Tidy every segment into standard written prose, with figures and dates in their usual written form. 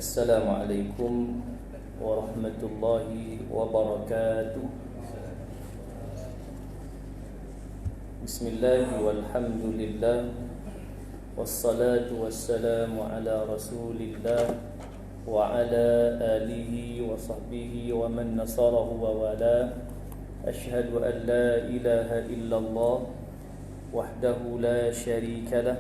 Assalamualaikum warahmatullahi wabarakatuh. Bismillah walhamdulillah, wassalatu wassalamu ala rasulillah wa ala alihi wa sahbihi wa man nasarahu wa wala. Ashhadu an la ilaha illallah wahdahu la syarika lah,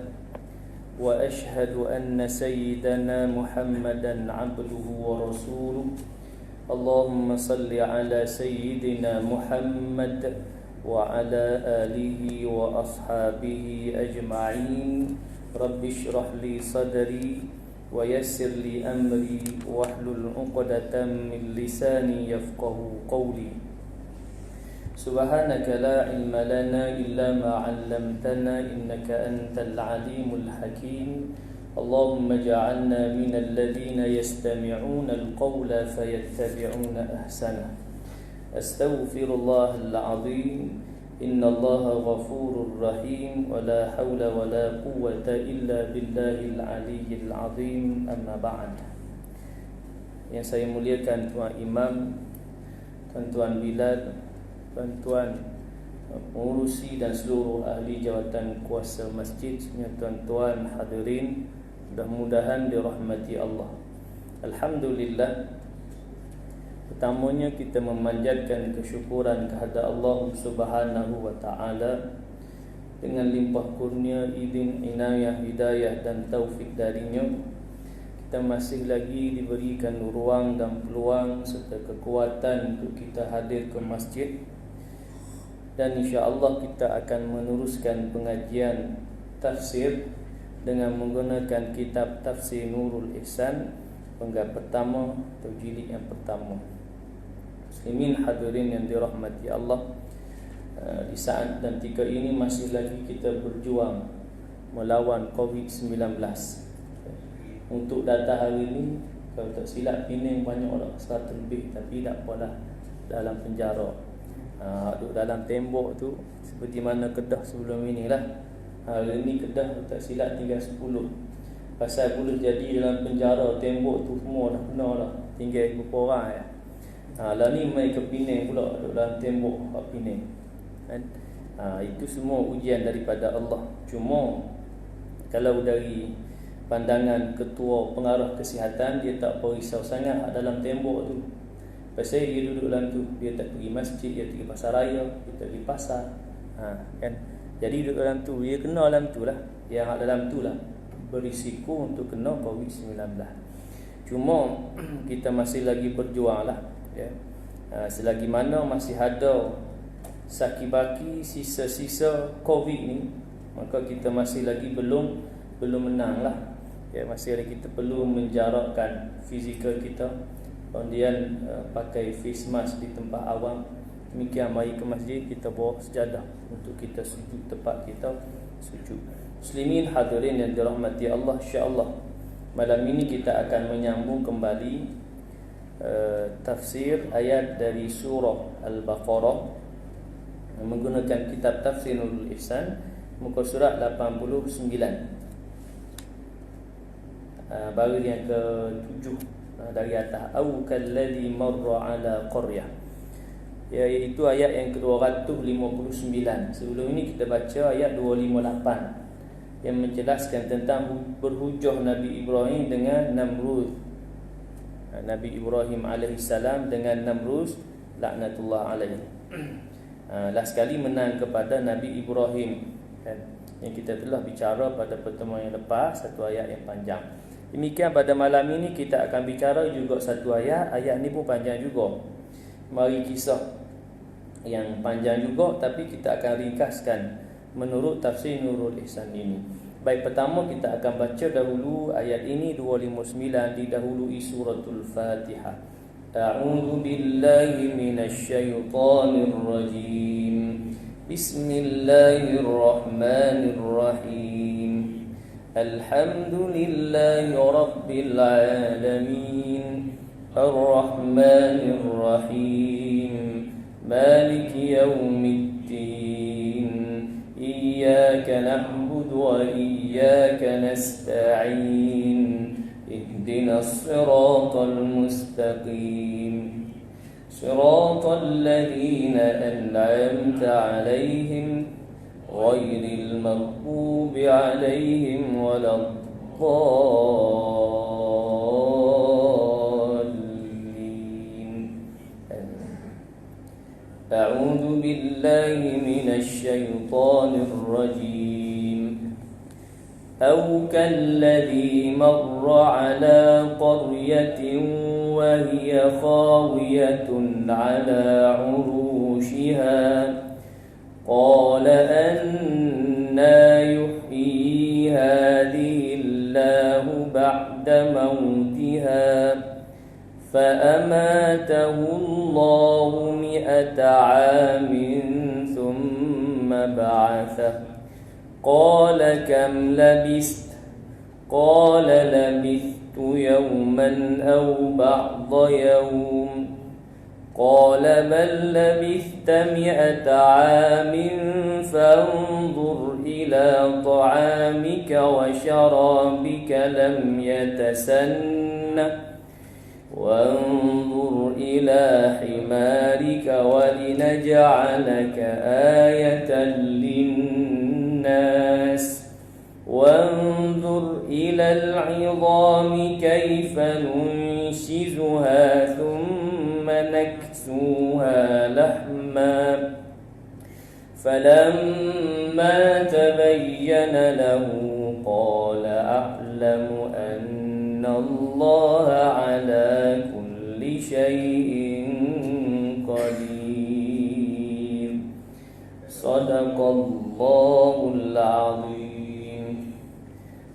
wa ashhadu anna sayyidana Muhammadan abduhu wa rasuluh. Allahumma salli ala sayyidina Muhammad wa ala alihi wa ashabihi ajma'in. Rabbi shrah li sadri wa yassir li amri wahlul 'uqdatam min lisani yafqahu qawli. Subhanaka la ilma lana illa ma 'allamtana innaka antal alimul hakim. Allahumma ja'alna minal ladzina yastami'una al-qawla fayattabi'una ahsana. Astaghfirullahal 'azim. Innallaha ghafurur rahim wa la haula wa la quwwata illa billahil 'aliyyil 'azim. Amma ba'd. Yang saya muliakan Tuan Imam, Tuan Bilal, tuan-tuan pengurusi dan seluruh ahli jawatan kuasa masjid, tuan-tuan hadirin, mudah-mudahan dirahmati Allah. Alhamdulillah, pertamanya kita memanjatkan kesyukuran kehadrat Allah Subhanahu wa taala dengan limpah kurnia, izin, inayah, hidayah dan taufik darinya. Kita masih lagi diberikan ruang dan peluang serta kekuatan untuk kita hadir ke masjid. Dan insya-Allah kita akan meneruskan pengajian tafsir dengan menggunakan kitab Tafsir Nurul Ihsan, penggal pertama atau jilid yang pertama. Muslimin hadirin yang dirahmati Allah, di saat dan ketika ini masih lagi kita berjuang melawan COVID-19. Untuk data hari ini, kalau tak silap Penang banyak orang 100 lebih, tapi tak apalah, dalam penjara. Duduk dalam tembok tu seperti mana Kedah sebelum inilah. Hari ni Kedah tak silap tinggal 10. Pasal boleh jadi dalam penjara, tembok tu semua dah penuh dah, tinggal beberapa orang ya. Lah ni mai ke Penang pula, duduk dalam tembok kat Penang kan. Itu semua ujian daripada Allah. Cuma kalau dari pandangan ketua pengarah kesihatan, dia tak risau sangat dalam tembok tu. Pasal dia duduk dalam tu, dia tak pergi masjid, dia pergi pasar raya, dia tak pergi pasar, kan. Jadi duduk dalam tu, dia kena dalam tu lah. Yang dalam tu lah berisiko untuk kena COVID-19. Cuma kita masih lagi berjuang lah ya. Selagi mana masih ada saki-baki sisa-sisa COVID ni, maka kita masih lagi belum menang lah ya. Masih lagi kita perlu menjarakkan fizikal kita, kemudian pakai face mask di tempat awam. Demikian mari ke masjid, kita bawa sejadah untuk kita sujud tempat kita sujud. Muslimin hadirin yang dirahmati Allah, insya-Allah malam ini kita akan menyambung kembali tafsir ayat dari surah Al-Baqarah menggunakan kitab Tafsir Nurul Ihsan, muka surat 89, baris yang ke-7 dari atas. Au kalladhi marra ala qaryah, iaitu ayat yang ke-259. Sebelum ini kita baca ayat 258 yang menjelaskan tentang berhujah Nabi Ibrahim dengan Namrud. Nabi Ibrahim alaihissalam dengan Namrud laknatullah alaihi. Last kali menang kepada Nabi Ibrahim kan, yang kita telah bicara pada pertemuan yang lepas, satu ayat yang panjang. Demikian pada malam ini kita akan bicara juga satu ayat. Ayat ni pun panjang juga. Mari kisah yang panjang juga, tapi kita akan ringkaskan menurut Tafsir Nurul Ihsan ini. Baik, pertama kita akan baca dahulu ayat ini 259 didahului suratul Fatihah. A'udzu billahi minasy syaithanir rajim. Bismillahirrahmanirrahim. Alhamdulillahi rabbil alamin, arrahmanir rahim, maliki yaumiddin, iyyaka na'budu wa iyyaka nasta'in, اهدنا الصراط المستقيم صراط الذين أنعمت عليهم غير المغضوب عليهم ولا الضالين. أعوذ بالله من الشيطان الرجيم. أو كالذي مر على قرية وهي خاوية على عروشها قال أنى يحيي هذه الله بعد موتها فأماته الله 100 عام ثم بعثه قال كم لبثت قال لبثت يوما أو بعض يوم قال بل لبثت 100 عام فانظر إلى طعامك وشرابك لم يتسنه وانظر إلى حمارك ولنجعلك آية للناس وانظر إلى العظام كيف ننشزها ثم نكسوها لحما فلما تبين له قال أعلم أن الله على كل شيء قدير. صدق الله العظيم.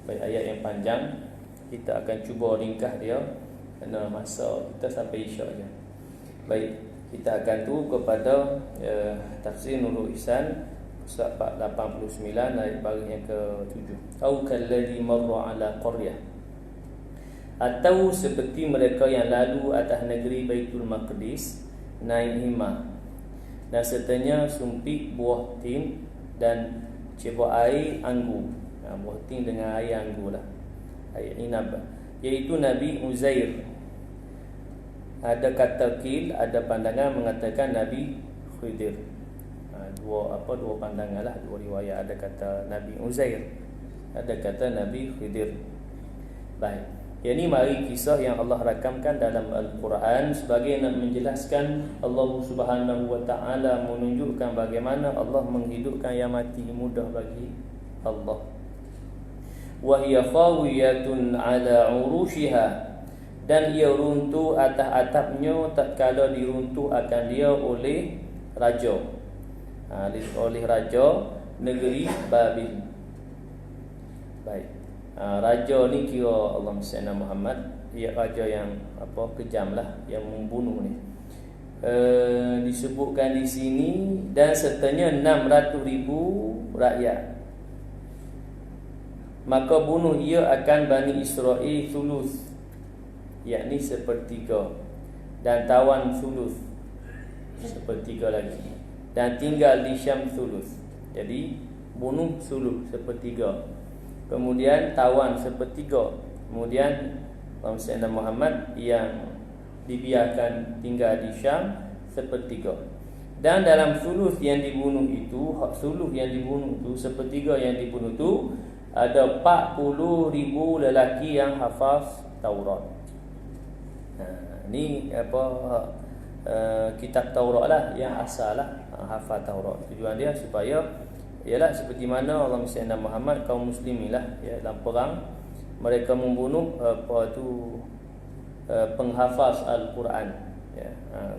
Baik, ayat yang panjang kita akan cuba ringkas dia kerana masa kita sampai Isyak je. Baik, kita akan tu kepada tafsir Nurul Ihsan surah 89 ayat baris yang ke-7. Au kalladhi marra ala qaryah, atau seperti mereka yang lalu atas negeri Baitul Maqdis naik himah dan sertanya sumpit buah tin dan cebok air anggur. Buah tin dengan air anggur lah, air inab, iaitu Nabi Uzair. Ada kata kil, ada pandangan mengatakan Nabi Khidir. Dua pandangan lah, dua riwayat. Ada kata Nabi Uzair, ada kata Nabi Khidir. Baik, ini mari kisah yang Allah rakamkan dalam Al-Quran sebagai nak menjelaskan Allah Subhanahu wa ta'ala menunjukkan bagaimana Allah menghidupkan yang mati mudah bagi Allah. Wa hiya khawiyatun ala urushiha, dan ia runtuh atas atapnya tatkala diruntuh akan dia oleh raja, oleh raja negeri Babil. Baik, raja ni kira Allah Sayyidina Muhammad, dia raja yang kejam lah, yang membunuh ni. Disebutkan di sini dan sertanya 600,000 rakyat. Maka bunuh ia akan Bani Israel thuluth, yakni sepertiga, dan tawan thuluth, sepertiga lagi, dan tinggal di Syam thuluth. Jadi bunuh thuluth, sepertiga, kemudian tawan sepertiga, kemudian Sayyidina Muhammad yang dibiarkan tinggal di Syam sepertiga. Dan dalam thuluth yang dibunuh itu, thuluth yang dibunuh itu, sepertiga yang dibunuh itu, ada 40,000 lelaki yang hafaz Taurat. Ni kitab Taurat lah, yang asal lah, hafaz Taurat. Tujuan dia supaya ialah seperti mana Allah Sayyidina Muhammad, kaum muslimin lah, ya, dalam perang mereka membunuh penghafaz Al-Quran, ya,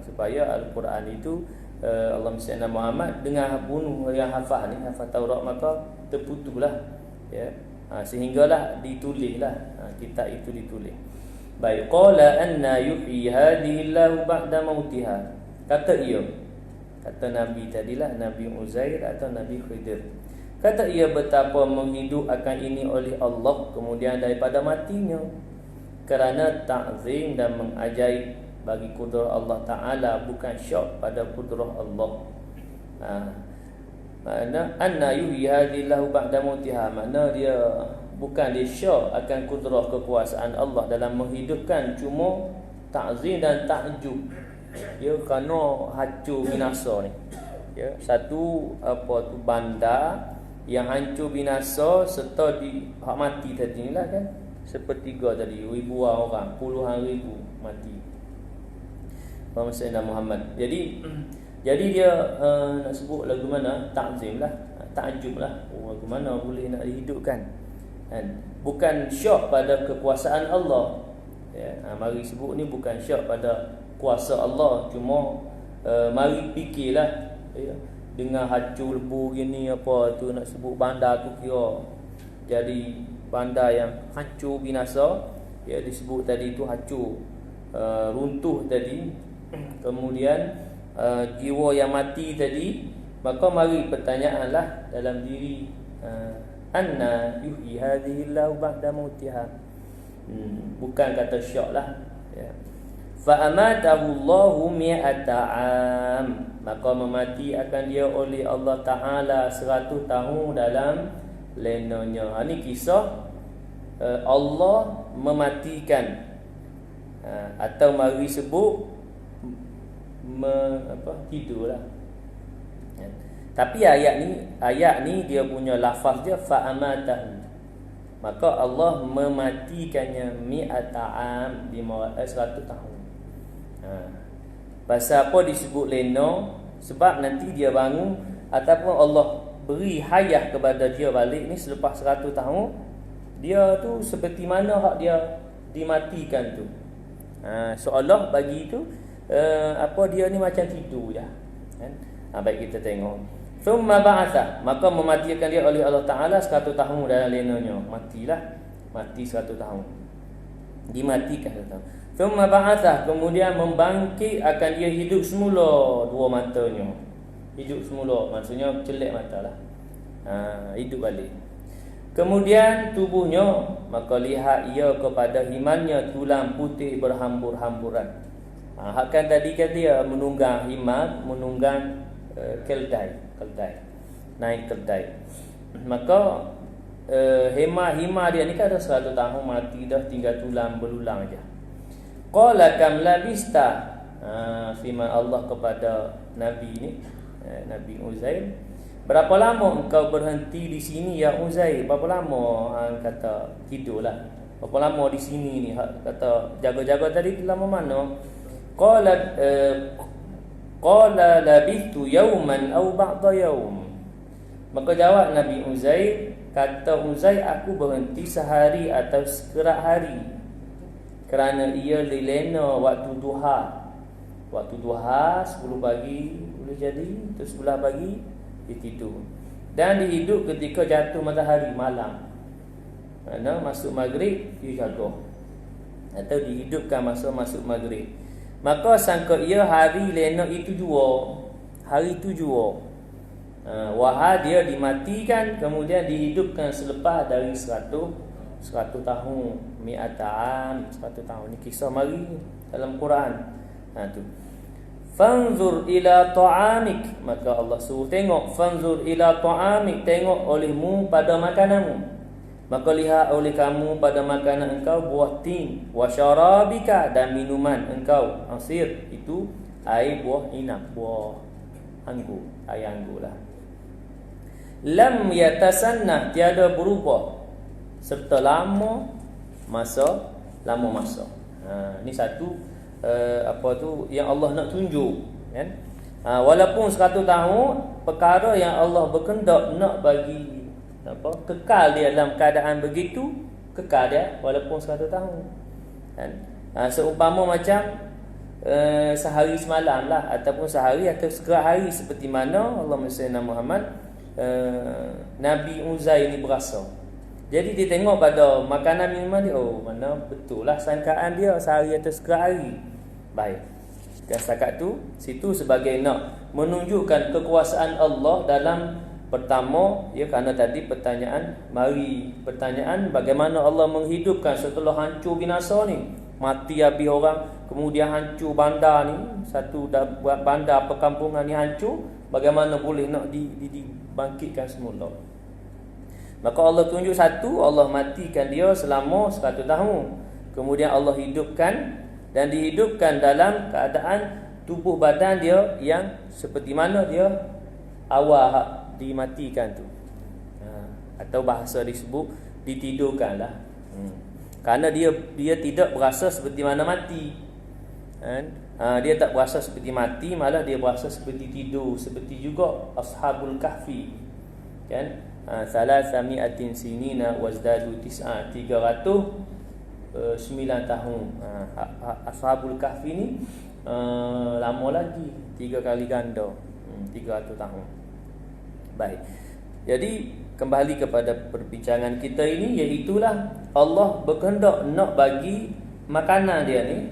supaya Al-Quran itu Allah Sayyidina Muhammad dengan bunuh yang hafaz ni, hafaz Taurat, maka terputuslah, ya, sehinggalah ditulislah kitab itu ditulis. Baik, qala anna yuhyi hadhihi Allah ba'da mautiha. Kata ia, kata Nabi tadilah, Nabi Uzair atau Nabi Khidir. Kata ia, betapa menghidupkan ini oleh Allah kemudian daripada matinya, kerana ta'zim dan mengajaib bagi kudrah Allah Ta'ala, bukan syak pada kudrah Allah. Makna anna yuhyi hadhillahu ba'da mautiha, makna dia bukan dia syak akan kudrah kekuasaan Allah dalam menghidupkan, cuma ta'zim dan ta'jub. Ya, kerana hancur binasa ni. Ya, satu apa tu bandar yang hancur binasa serta di hak mati tadi ni lah kan. Sepertiga tadi, ribuan orang, puluhan ribu mati. Sayyidina Muhammad. Jadi dia nak sebut lagu mana? Ta'zim lah, ta'jub lah. Oh, lagu mana boleh nak dihidupkan? Kan? Bukan syak pada kekuasaan Allah. Ya, mari sebut ni bukan syak pada kuasa Allah, cuma mari fikirlah, ya, dengan hancur lebu gini apa tu nak sebut bandar tu kira jadi bandar yang hancur binasa, ya, disebut tadi tu hancur, runtuh tadi. Kemudian jiwa yang mati tadi, maka mari pertanyaanlah dalam diri, anna yuhyi hadhihi Allahu ba'da mautiha. Bukan kata syak lah, ya. Fa amatahu Allahu mi'ata am, maka memati akan dia oleh Allah Taala 100 tahun dalam lenanya. Ini kisah Allah mematikan, atau mari sebut tidurlah. Tapi ayat ni dia punya lafaz dia fa amatahu, maka Allah mematikannya mi'ata am, 100 tahun. Pasal apa disebut lena? Sebab nanti dia bangun ataupun Allah beri hayat kepada dia balik ni selepas 100 tahun, dia tu seperti mana hak dia dimatikan tu. Seolah bagi tu apa dia ni macam tidur je kan. Baik kita tengok. Thumma ba'atha, maka mematikan dia oleh Allah Taala 100 tahun dalam lenanya. Mati 100 tahun. Dimatikan 100 tahun. Thumma ba'atha, kemudian membangkit akan dia hidup semula dua matanya. Hidup semula maksudnya celak matalah. Hidup balik. Kemudian tubuhnya, maka lihat ia kepada himannya tulang putih berhambur-hamburan. Hakkan tadi kan dia menunggang himan, menunggang keldai, naik keldai. Maka hima dia ni kan dah 100 tahun mati dah, tinggal tulang belulang aja. Qala kam labista, firman Allah kepada Nabi ni, Nabi Uzair, berapa lama engkau berhenti di sini ya Uzair? Berapa lama kata tidurlah. Berapa lama di sini ni? Kata jaga-jaga tadi lama mana? Qala labithtu yawman aw ba'da yawm. Maka jawab Nabi Uzair, kata Uzair, aku berhenti sehari atau sekerat hari, kerana ia dilena waktu duha. Waktu duha 10 pagi boleh jadi, terus 11 pagi dia tidur. Dan dihidup ketika jatuh matahari malam. Mana masuk maghrib dia jaga, atau dihidupkan masa masuk maghrib. Maka sangka ia hari lena itu jua, hari itu jua. Wahai dia dimatikan kemudian dihidupkan selepas dari 100 tahun, mi'atan 100 tahun. Ini kisah mari dalam Quran. Tu. Fanzur ila ta'amik, maka Allah suruh tengok. Fanzur ila ta'amik, tengok olehmu pada makananmu. Maka lihat oleh kamu pada makanan engkau buah tin, wa syarabika, dan minuman engkau asir, itu air buah inab, buah anggur, air anggur lah. Lam yatasanna, tiada berubah, serta lama masa. Ni satu apa tu yang Allah nak tunjuk kan. Walaupun 100 tahun, perkara yang Allah berkehendak nak bagi kekal dia dalam keadaan begitu, kekal dia walaupun 100 tahun kan. Seumpama macam sehari semalam lah, ataupun sehari atau sekerat hari, seperti mana Allahumma salli ala Muhammad, Nabi Uzair ni berasa. Jadi dia tengok pada makanan minuman dia, oh mana betul lah sangkaan dia sehari atau sekerat hari. Baik. Dan setakat tu, situ sebagai nak menunjukkan kekuasaan Allah dalam, pertama, ya, kerana tadi pertanyaan bagaimana Allah menghidupkan setelah hancur binasa ni, mati habis orang, kemudian hancur bandar ni, satu bandar perkampungan ni hancur, bagaimana boleh nak dibangkitkan semula. Maka Allah tunjuk satu, Allah matikan dia selama 100 tahun. Kemudian Allah hidupkan, dan dihidupkan dalam keadaan tubuh badan dia yang seperti mana dia awal dimatikan tu. Atau bahasa disebut ditidurkan lah. Kerana dia tidak berasa seperti mana mati. Dia tak berasa seperti mati, malah dia berasa seperti tidur. Seperti juga Ashabul Kahfi, kan? Salasami'atin sinina wazdadu tis'a, 309 tahun. Ashabul Kahfi ni lama lagi, 3 kali ganda, 300 tahun. Baik. Jadi kembali kepada perbincangan kita ini, iaitulah Allah berkehendak nak bagi makanan dia ni,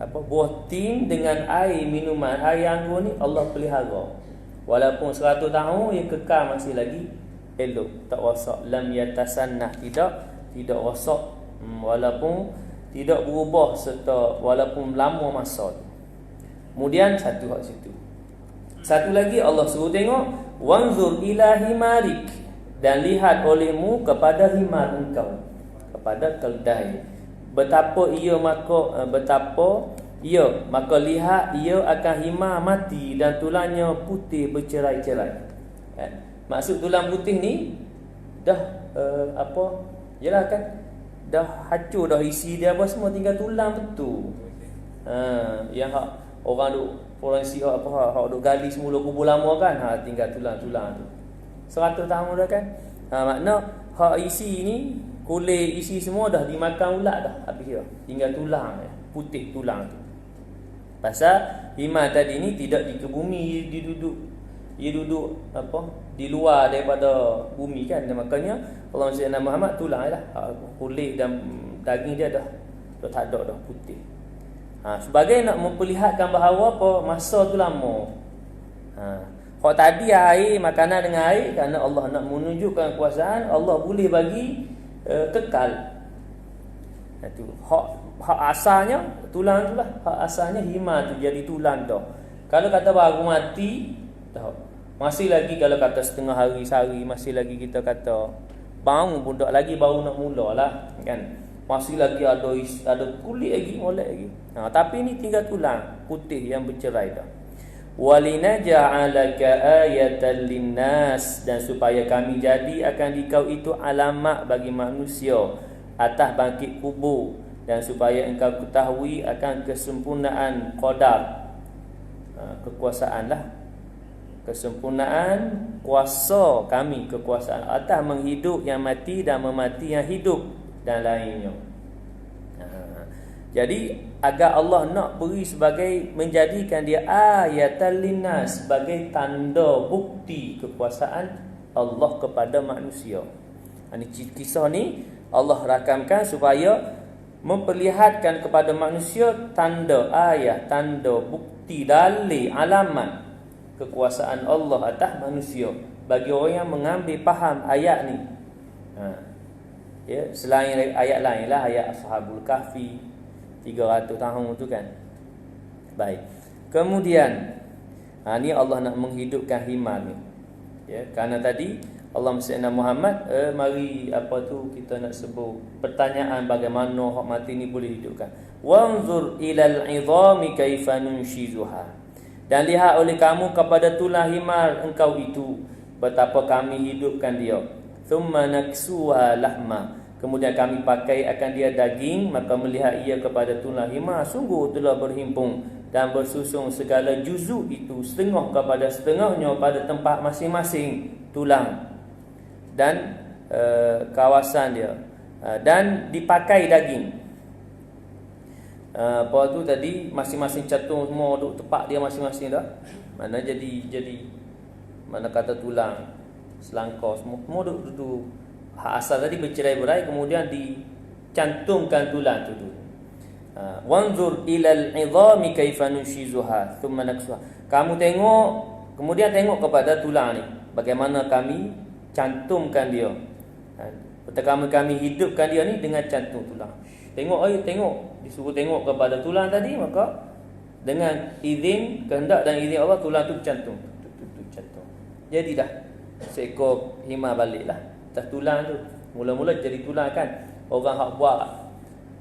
buah tin dengan air minuman, air anggur ni Allah pelihara. Walaupun 100 tahun ia kekal masih lagi elok, tak rosak. Lam yatasannah, tidak rosak, walaupun tidak berubah serta walaupun lama masa tu. Kemudian satu hak situ. Satu lagi Allah suruh tengok, wanzur ila himarik, dan lihat olehmu kepada himar engkau, kepada keldai. Betapa maka lihat ia akan himar mati dan tulangnya putih bercerai-cerai. Maksud tulang putih ni dah yalah kan, dah hancur dah, isi dia apa semua, tinggal tulang betul. Yang orang duk forensik hak duk gali semula kubur lama kan, tinggal tulang-tulang tu. 100 tahun dah kan. Makna hak isi ni, kulit isi semua dah dimakan ulat dah, habis dah. Tinggal tulang, putih tulang tu. Pasal himar tadi ni tidak dikebumi, dia duduk di luar daripada bumi kan. Dan makanya Allah Sayyidina Muhammad tulang lah, kulit dan daging dia dah tak ada dah, putih. Sebagai nak memperlihatkan bahawa masa tu lama. Kalau tadi air, makanan dengan air, kerana Allah nak menunjukkan kuasaan, Allah boleh bagi kekal. Itu hak asalnya tulang tu lah. Hak asalnya himar tu jadi tulang dah. Kalau kata baru mati dah, masih lagi kalau kata setengah hari sehari, masih lagi kita kata bangun pun tak lagi, baru nak mulalah kan. Masih lagi ada kulit lagi, molek lagi. Tapi ni tinggal tulang putih yang bercerai dah. Walinaja'alaka ayatan linnas, dan supaya kami jadi akan dikau itu alamat bagi manusia atas bangkit kubur, dan supaya engkau ketahui akan kesempurnaan qadar, kekuasaan lah, kesempurnaan kuasa kami, kekuasaan atas menghidup yang mati dan memati yang hidup dan lainnya. Jadi agar Allah nak beri sebagai, menjadikan dia ayatan linnas, sebagai tanda bukti kekuasaan Allah kepada manusia. Ini kisah ni Allah rakamkan supaya memperlihatkan kepada manusia tanda ayat, tanda bukti, dalil, alamat kekuasaan Allah atas manusia, bagi orang yang mengambil faham ayat ni. Selain ayat lain lah, ayat Ashabul Kahfi 300 tahun tu kan. Baik. Kemudian ni Allah nak menghidupkan himar ni. Kerana tadi Allah Sayyidina Muhammad, mari kita nak sebut pertanyaan bagaimana hak mati ni boleh hidupkan. Wanzur ilal 'idhami kaifa nunshizuha, dan lihat oleh kamu kepada tulang himar engkau itu, betapa kami hidupkan dia. Thumma naksuha lahma, kemudian kami pakai akan dia daging, maka melihat ia kepada tulang himar, sungguh telah berhimpun dan bersusun segala juzuk itu, setengah kepada setengahnya pada tempat masing-masing tulang dan kawasan dia, dan dipakai daging. Apa tu tadi, masing-masing catung semua duduk tempat dia masing-masing dah. Mana jadi mana kata tulang, selangkau semua duduk hak asal tadi bercerai-berai, kemudian dicantumkan tulang tu dulu. Wanzur ilal 'idhami kaifa nushizuha thumma naksuha. Kamu tengok, kemudian tengok kepada tulang ni, bagaimana kami cantumkan dia. Pertama kami hidupkan dia ni dengan cantum tulang. Tengok, tengok, disuruh tengok kepada tulang tadi, maka Dengan izin, kehendak dan izin Allah, tulang tu bercantum. Cantum. Jadi dah seekor hima baliklah atas tulang tu. Mula-mula jadi tulang kan. Orang hak buat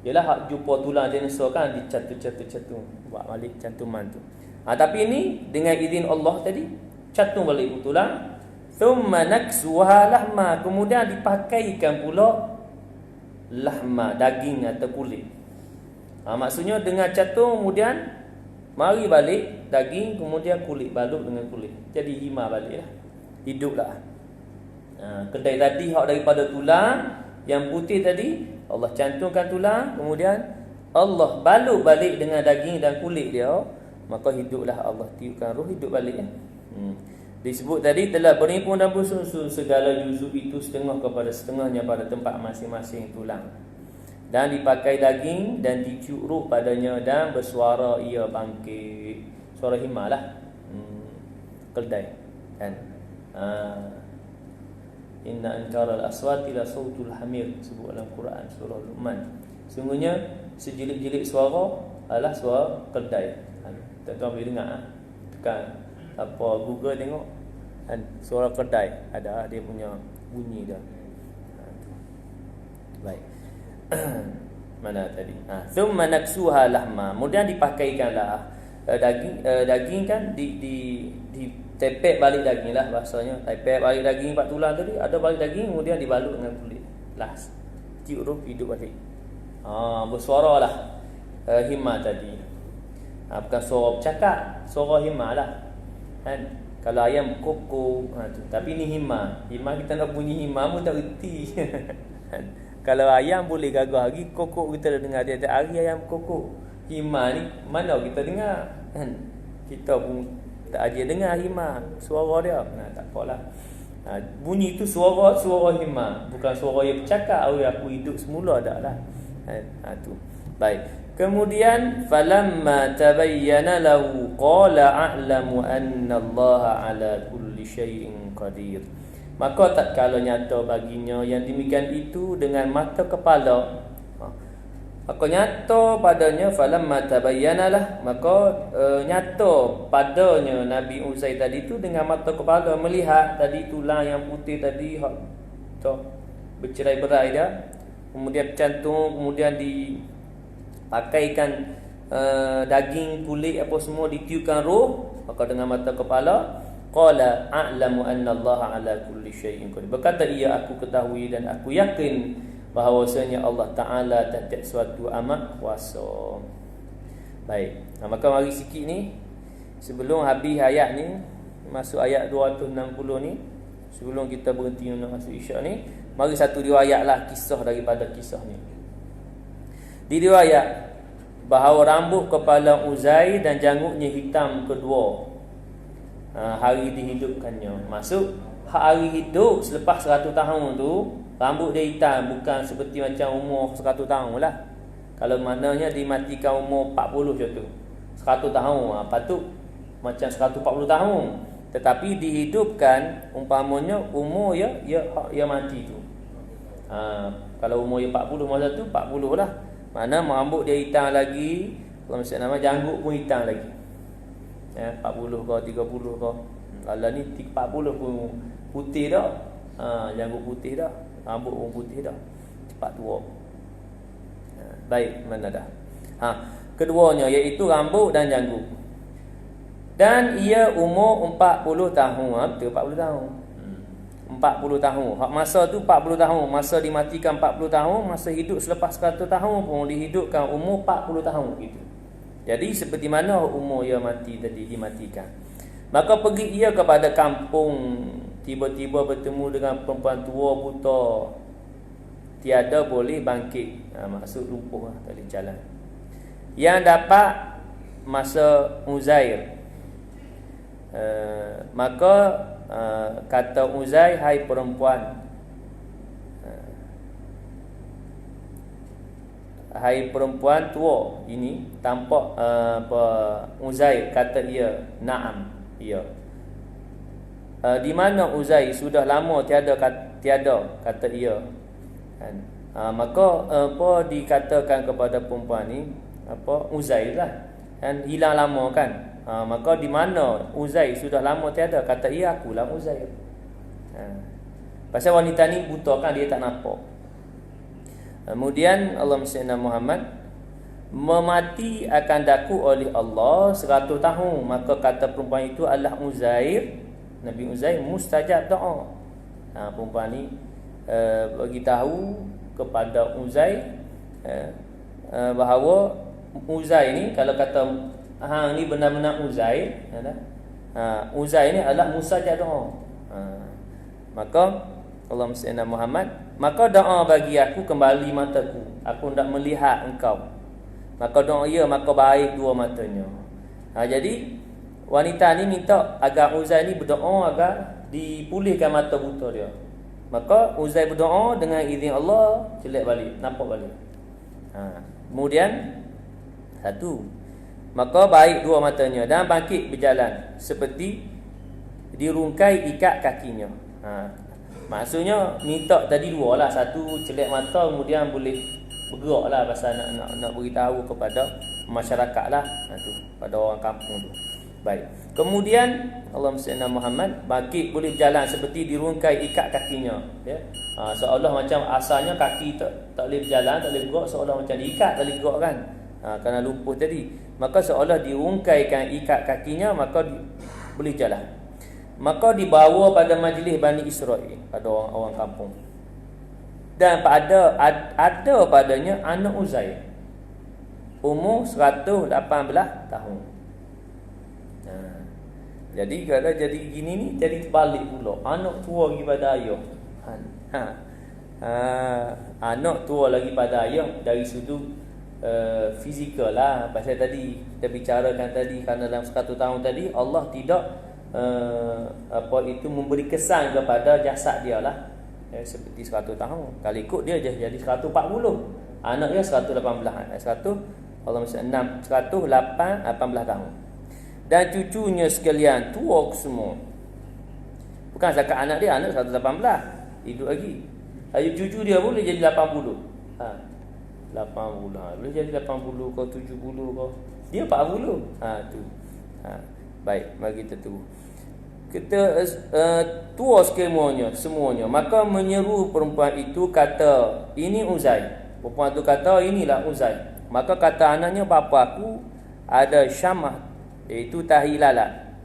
ialah hak jumpa tulang dinosaur kan, dicantum buat balik cantuman tu. Tapi ini dengan izin Allah tadi cantum balik tulang. Thumma naksuha lahma, kemudian dipakaikan pula lahma, daging atau kulit. Maksudnya dengan cantum kemudian mari balik daging, kemudian kulit, balut dengan kulit. Jadi hima baliklah. Hiduplah. Kedai tadi hak daripada tulang yang putih tadi, Allah cantumkan tulang, kemudian Allah balut balik dengan daging dan kulit dia, maka hiduplah Allah tiupkan roh, hidup balik. Disebut tadi telah berimpun dan bersusun segala juzuk itu setengah kepada setengahnya pada tempat masing-masing tulang. Dan dipakai daging dan ditiup ruh padanya dan bersuara ia bangkit. Suara hima lah. Keldai kan. Inna ankaral aswati la sautul hamir, sebut dalam Quran surah Luqman. Sungguhnya sejilik-jilik suara adalah suara keldai. Tak tahu boleh dengar. Tekan apa Google tengok kan, suara keldai ada dia punya bunyi dia. Baik. Mana tadi? Thumma naksuha lahma, kemudian dipakaikanlah daging kan, ditepek balik daging lah bahasanya. Tepek balik daging, pak tulang tadi ada balik daging, kemudian dibalut dengan kulit. Last tiup roh, hidup balik. Bersuara lah hima tadi. Bukan suara bercakap, suara hima lah kan. Kalau ayam koko tapi ni hima. Hima kita nak bunyi hima pun tak reti. Kalau ayam boleh gagah lagi, kokok kita dah dengar dia hari ayam kokok. Hima ni mana kita dengar kan? Kita pun tak aja dengar hima, suara dia. Tak apalah. Bunyi tu suara hima, bukan suara yang bercakap. Aku hidup semula dah lah. Tu. Baik. Kemudian falamma tabayyana lahu qala a'lamu anna Allah ala kulli syai'in qadir. Maka tak kala nyata baginya yang demikian itu dengan mata kepala. Maka nyata padanya falamma tabayyanalah, maka nyata padanya Nabi Uzair tadi itu dengan mata kepala, melihat tadi tulang yang putih tadi hak bercerai-berai dia, kemudian cantum, kemudian dipakaikan daging, kulit apa semua, ditiupkan roh, maka dengan mata kepala qala a'lamu anna Allah ala kulli syai'in qadir. Berkata ia, aku ketahui dan aku yakin bahawasanya Allah Ta'ala tiap suatu amat kuasa. Baik. Maka mari sikit ni sebelum habis ayat ni, masuk ayat 260 ni, sebelum kita berhenti nak masuk isyak ni, mari satu riwayatlah kisah daripada kisah ni. Di riwayat bahawa rambut kepala Uzair dan janggutnya hitam kedua hari dihidupkannya. Maksud hari hidup selepas 100 tahun tu rambut dia hitam, bukan seperti macam umur 100 tahun lah. Kalau maknanya dimatikan umur 40 macam tu, 100 tahun patut macam 140 tahun. Tetapi dihidupkan umpamanya umur ya mati tu. Kalau umur dia 40 masa tu 40 lah. Mana rambut dia hitam lagi, kalau misalnya nama janggut pun hitam lagi. 40 ke 30 ke. Kalau ni 40 pun putih dah. Janggut putih dah, rambut pun putih dah. Cepat tua. Baik, mana dah. Keduanya iaitu rambut dan janggut. Dan ia umur 40 tahun. Betul 40 tahun. 40 tahun. Hak masa tu 40 tahun. Masa dimatikan 40 tahun, masa hidup selepas 100 tahun pun dihidupkan umur 40 tahun gitu. Jadi seperti mana umur ia mati tadi dimatikan. Maka pergi ia kepada kampung, tiba-tiba bertemu dengan perempuan tua buta, tiada boleh bangkit. Maksud lumpuh lah, tak boleh jalan. Yang dapat masa Uzair. Maka kata Uzair, hai perempuan, hai perempuan tua ini, tampak Uzair kata ia, na'am, ya. Di mana Uzair? Sudah lama tiada kata ia. Maka apa dikatakan kepada perempuan ni, Uzair lah. kan hilang lama kan. Maka di mana Uzair sudah lama tiada, kata ia akulah Uzair. Pasal wanita ni buta kan, dia tak nampak. Kemudian Allah Sayyidina Muhammad, memati akan daku oleh Allah 100 tahun. Maka kata perempuan itu adalah Uzair, Nabi Uzair mustajab doa. Perempuan ni bagi tahu kepada Uzair bahawa Uzair ni, kalau kata hang ni benar-benar Uzair, Uzair ni adalah mustajab doa. Maka Allah Sayyidina Muhammad, maka doa bagi aku kembali mataku, aku hendak melihat engkau. Maka doa ia, maka baik dua matanya. Jadi wanita ni minta agar Uzair ni berdoa agar dipulihkan mata buta dia. Maka Uzair berdoa, dengan izin Allah celik balik, nampak balik. Kemudian maka baik dua matanya dan bangkit berjalan seperti dirungkai ikat kakinya. Maksudnya minta tadi dua lah, satu celik mata, kemudian boleh bergerak lah, pasal nak beritahu kepada masyarakat lah, pada orang kampung tu. Baik. Kemudian Allah Sayyidina Muhammad bangkit boleh berjalan seperti dirungkai ikat kakinya, ya. Seolah macam asalnya kaki tak boleh berjalan, tak boleh bergerak, seolah macam diikat, tak boleh bergerak kan. Kerana lumpuh tadi. Maka seolah dirungkaikan ikat kakinya, maka boleh jalan. Maka dibawa pada majlis Bani Israel, pada orang kampung. Dan ada padanya anak Uzair, umur 118 tahun. Jadi kalau jadi gini ni, jadi terbalik pula. Anak tua lagi pada ayah. Anak tua lagi pada ayah dari sudut fizikal lah. Pasal tadi kita bicarakan tadi, kerana dalam 100 tahun tadi Allah tidak memberi kesan kepada jasad dia lah, seperti 100 tahun. Kalau ikut dia jadi 140. Anak dia 118. 118 tahun. Dan cucunya sekalian tua semua. Bukan zakat anak dia, anak 118 hidup lagi. Cucu dia boleh jadi 80. 80 boleh jadi 80 kau 70 kau. Dia 40. Baik, mari kita tunggu. Kita tua semuanya. Maka menyeru perempuan itu, kata, ini Uzair. Perempuan itu kata, inilah Uzair. Maka kata anaknya, bapa aku ada Syamah, iaitu tahi lalat.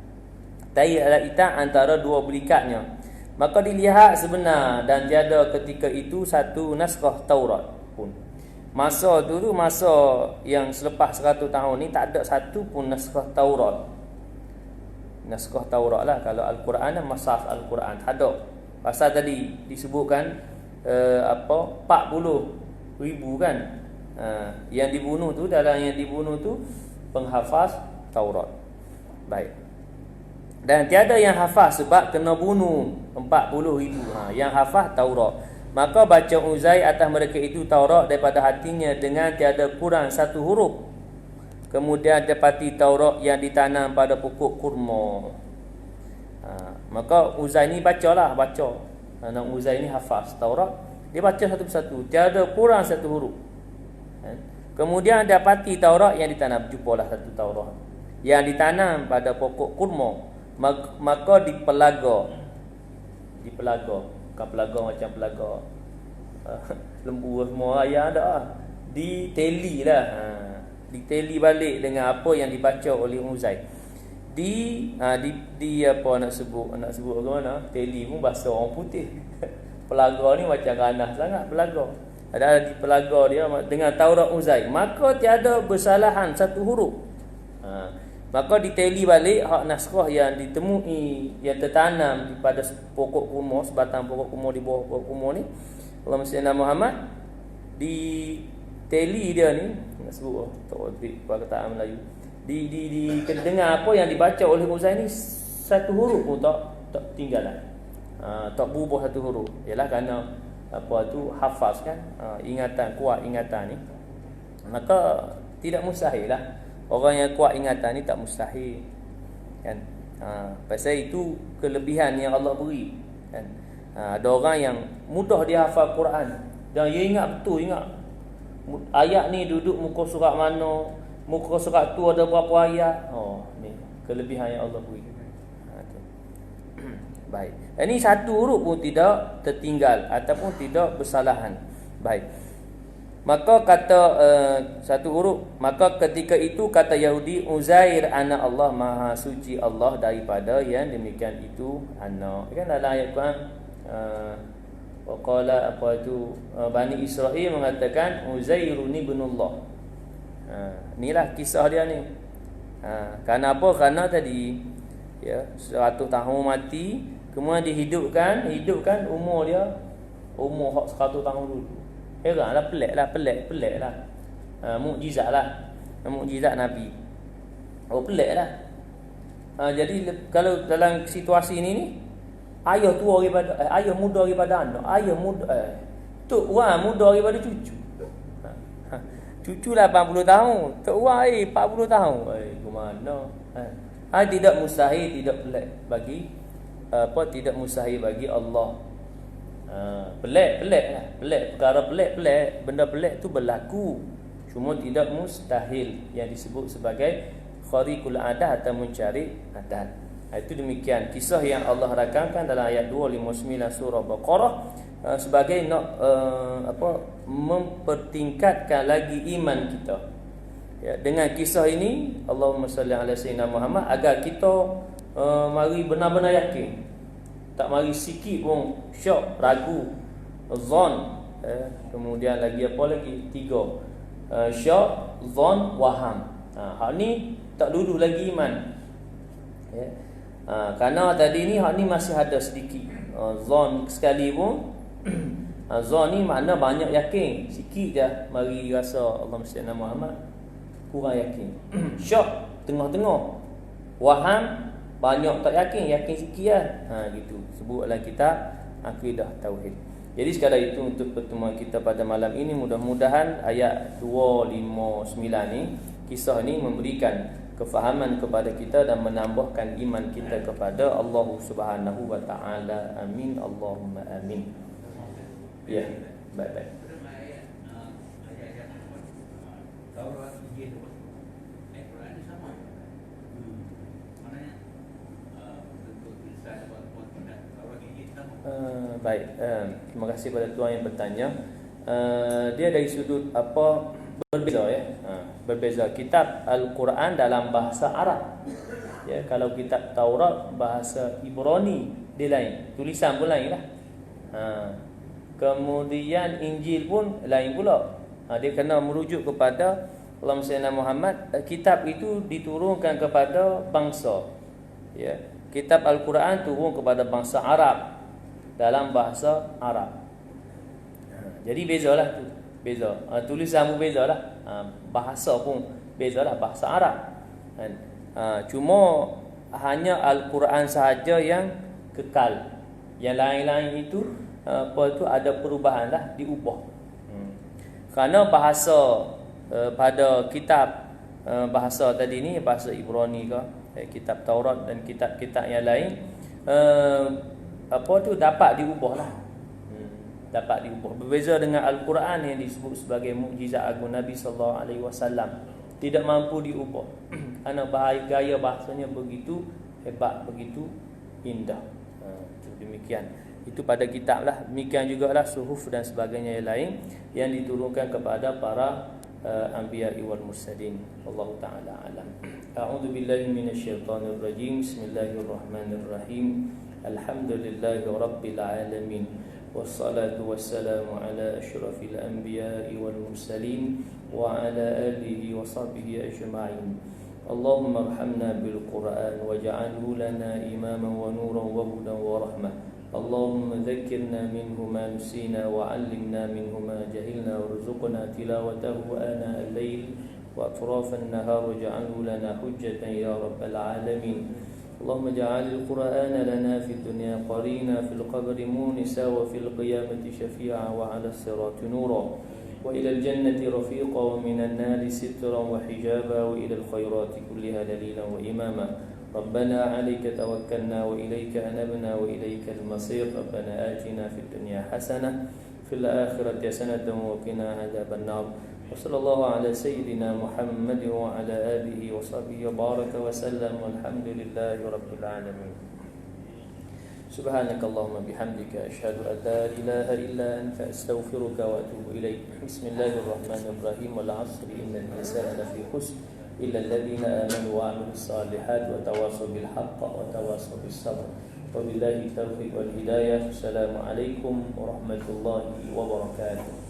Tahi lalat itu antara dua belikatnya. Maka dilihat sebenar, dan tiada ketika itu satu naskah Taurat pun. Masa tu masa yang selepas 100 tahun ni, tak ada satu pun naskah Taurat. Naskah Taurat lah. Kalau Al-Quran, masaf Al-Quran tak ada. Pasal tadi disebutkan 40,000 kan. Yang dibunuh tu, dalam yang dibunuh tu penghafaz Taurat. Baik. Dan tiada yang hafaz sebab kena bunuh 40,000. Yang hafaz Taurat. Maka baca Uzair atas mereka itu Taurat daripada hatinya dengan tiada kurang satu huruf. Kemudian dapati Taurat yang ditanam pada pokok kurma. Maka Uzair ni baca. Anak Uzair ni hafaz Taurat, dia baca satu persatu, tiada kurang satu huruf. Kemudian dapati Taurat yang ditanam, jumpalah satu Taurat yang ditanam pada pokok kurma. Maka dipelaga, bukan pelaga macam pelaga lembu semua ayah ada, diteli lah. Diteli balik dengan apa yang dibaca oleh Uzair. Di apa nak sebut ke mana? Teli pun bahasa orang putih. Pelaga ni macam ganas sangat pelaga. Ada di pelaga dia dengan Taurat Uzair. Maka tiada bersalahan satu huruf. Maka diteli balik hak naskah yang ditemui, yang tertanam pada pokok kurma, sebatang pokok kurma di bawah pokok kurma ni. Allah Sayyidina Muhammad di teli dia ni, nak sebut tak wajib perkataan Melayu, dengar apa yang dibaca oleh Uzair ni, satu huruf pun tak tinggalan, tak berubah satu huruf. Ialah kerana apa tu, hafaz kan, kuat ingatan ni. Maka tidak mustahil lah, orang yang kuat ingatan ni tak mustahil kan. Pasal itu kelebihan yang Allah beri kan. Ada orang yang mudah dia hafal Quran dan dia ingat betul, ingat ayat ni duduk muka surat mana, muka surat tu ada berapa ayat. Oh, ni kelebihan yang Allah beri. Tu. Baik. Ini satu huruf pun tidak tertinggal ataupun tidak bersalahan. Baik. Maka kata satu huruf, maka ketika itu kata Yahudi, Uzair anak Allah, maha suci Allah daripada yang demikian itu anak. Kan dalam ayat Quran waqala apa itu Bani Israel mengatakan Uzairun ibnullah. Inilah kisah dia ni. Kenapa? Kerana tadi ya 100 tahun mati, kemudian dihidupkan umur dia umur 100 tahun dulu. Heranlah, pelik lah. Mukjizat lah. Mukjizat Nabi. Oh, pelik lah. Jadi kalau dalam situasi ini ni, ayah tua daripada ayah muda daripada anak, ayah muda tok wah muda daripada cucu. Cucu 80 tahun, tok wah 40 tahun. Ke mana? Tidak mustahil, tidak pelik bagi tidak mustahil bagi Allah. Pelik lah. Perkara pelik. Benda pelik tu berlaku, cuma tidak mustahil, yang disebut sebagai khariqul adat atau mencari adat. Itu demikian kisah yang Allah rakamkan dalam ayat 259 surah Baqarah sebagai nak mempertingkatkan lagi iman kita. Ya, dengan kisah ini Allahumma salli ala sayyidina Muhammad, agar kita mari benar-benar yakin. Tak mari sikit pun syok, ragu, zon. Kemudian lagi apa lagi? 3. Syok, zon, waham. Hak ni tak duduk lagi iman. Ya. Kerana tadi ni hak ni masih ada sedikit. Zon sekali pun. Zon ni makna banyak yakin. Sikit je mari rasa Allah mesti Muhammad kurang yakin. Syok, tengah-tengah. Waham, banyak tak yakin sikit lah. Gitu. Sebutlah kitab Aqidah Tauhid. Jadi sekadar itu untuk pertemuan kita pada malam ini, mudah-mudahan ayat 259 ni, kisah ni memberikan kefahaman kepada kita dan menambahkan iman kita kepada Allah Subhanahu wa taala. Amin Allahumma amin. Ya, baik. Baik, terima kasih pada tuan yang bertanya. Dia dari sudut apa berbeza ya. Berbeza kitab Al-Quran dalam bahasa Arab. Ya, kalau kitab Taurat bahasa Ibrani dia lain, tulisan pun lain lah. Kemudian Injil pun lain pula. Dia kena merujuk kepada Allahumma salli ala Muhammad. Kitab itu diturunkan kepada bangsa. Ya, kitab Al-Quran turun kepada bangsa Arab dalam bahasa Arab. Jadi bezalah tu. Beza. Tulisan pun bezalah. Bahasa pun bezalah, bahasa Arab. Cuma hanya Al-Quran sahaja yang kekal. Yang lain-lain itu ada perubahan lah, diubah. Kerana bahasa pada kitab bahasa tadi ni, bahasa Ibrani ke, kitab Taurat dan kitab-kitab yang lain dapat diubah lah. Dapat diubah. Berbeza dengan Al-Quran yang disebut sebagai mukjizat agung Nabi sallallahu alaihi wasallam, tidak mampu diubah. Kerana gaya bahasanya begitu hebat, begitu indah. Demikian. Itu pada kitab lah. Demikian jugalah suhuf dan sebagainya yang lain yang diturunkan kepada para anbiya wal mursalin. Allah taala alam. A'udzu billahi minasyaitonir rajim. Bismillahirrahmanirrahim. Alhamdulillahi rabbil alamin. Wassalatu wassalamu ala asyrafil anbiya'i wal mursalin wa ala alihi wa sahbihi ajma'in. Allahumma arhamna bil Qur'an waj'alhu lana imaman wa nuran wa hudan wa rahmah. Allahumma dhakkirna minhu ma nusina wa 'allimna minhu ma jahilna warzuqna tilawatahu ana al-lail wa atraf an-nahar waj'alhu lana hujjatan ya rabbal alamin. اللهم اجعل القرآن لنا في الدنيا قرينا، في القبر مونسا، وفي القيامة شفيعا، وعلى الصراط نورا، وإلى الجنة رفيقا، ومن النار سترا وحجابا، وإلى الخيرات كلها دليلا وإماما. ربنا عليك توكلنا وإليك أنبنا وإليك المصير. ربنا آتنا في الدنيا حسنة في الآخرة حسنة وقنا عذاب النار. وصلى الله على سيدنا محمد وعلى آله وصحبه وبارك وسلم والحمد لله رب العالمين. سبحانك اللهم بحمدك أشهد أن لا إله إلا أنت أستغفرك وأتوب إليك. بسم الله الرحمن الرحيم. والعصر إن الإنسان لفي خسر إلا الذين آمنوا وعملوا الصالحات وتواصوا بالحق وتواصوا بالصبر. وبالله التوفيق والهداية. السلام عليكم ورحمة الله وبركاته.